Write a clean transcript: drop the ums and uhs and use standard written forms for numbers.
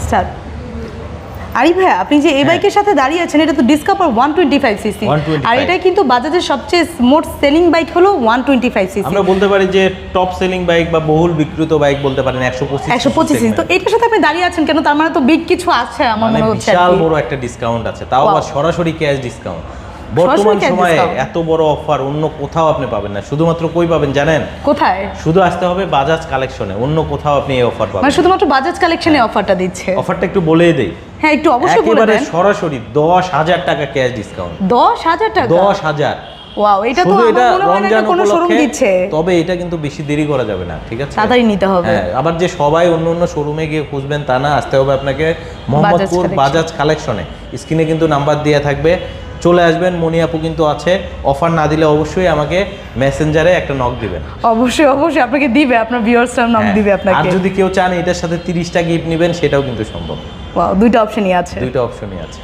Start. Arif ভাই, আপনি যে এই বাইকের সাথে দাঁড়িয়ে আছেন, এটা তো ডিসকভার 125 সিসি, আর এটা কিন্তু বাজাজের সবচেয়ে মোট সেলিং বাইক হলো 125 সিসি। আমরা বলতে পারি যে টপ সেলিং বাইক বা বহুল বিক্রিত বাইক বলতে পারেন 125 সিসি। তো এটার সাথে আপনি দাঁড়িয়ে আছেন কেন? তার মানে তো বিগ কিছু আছে আমার মনে হচ্ছে। বিশাল বড় একটা ডিসকাউন্ট আছে, তাও আবার সরাসরি ক্যাশ ডিসকাউন্ট। বর্তমান সময়ে এত বড় অফার অন্য কোথাও আপনি পাবেন না। শুধুমাত্র কই পাবেন জানেন? কোথায়? শুধু আসতে হবে বাজাজ কালেকশনে, অন্য কোথাও আপনি এই অফার পাবেন মানে শুধুমাত্র বাজাজ কালেকশনে অফারটা দিচ্ছে। অফারটা একটু বলেই দেই। হ্যাঁ, একটু অবশ্যই বলে একেবারে দেন। সরাসরি 10,000 টাকা ক্যাশ ডিসকাউন্ট। 10,000 টাকা? 10,000। ওয়াও, এটা তো আমার মনে হয় না কোনো শোরুম দিচ্ছে। তবে এটা কিন্তু বেশি দেরি করা যাবে না, ঠিক আছে? তাড়াতাড়ি নিতে হবে। হ্যাঁ, আবার যে সবাই অন্য শোরুমে গিয়ে খুঁজবেন তা না, আসতে হবে আপনাকে মোহাম্মদপুর বাজাজ কালেকশনে। স্ক্রিনে কিন্তু নাম্বার দেয়া থাকবে, চলে আসবেন। মনি আপু কিন্তু আছে। অফার না দিলে অবশ্যই আমাকে মেসেঞ্জারে একটা নক দিবেন। অবশ্যই আপনাকে দিবে, আপনার ভিউয়ার্সরা নক দিবে আপনাকে। আর যদি কেউ চান এটার সাথে 30টা গিফট নেবেন, সেটাও কিন্তু সম্ভব। ওয়াও, দুইটা অপশনই আছে। দুইটা অপশনই আছে।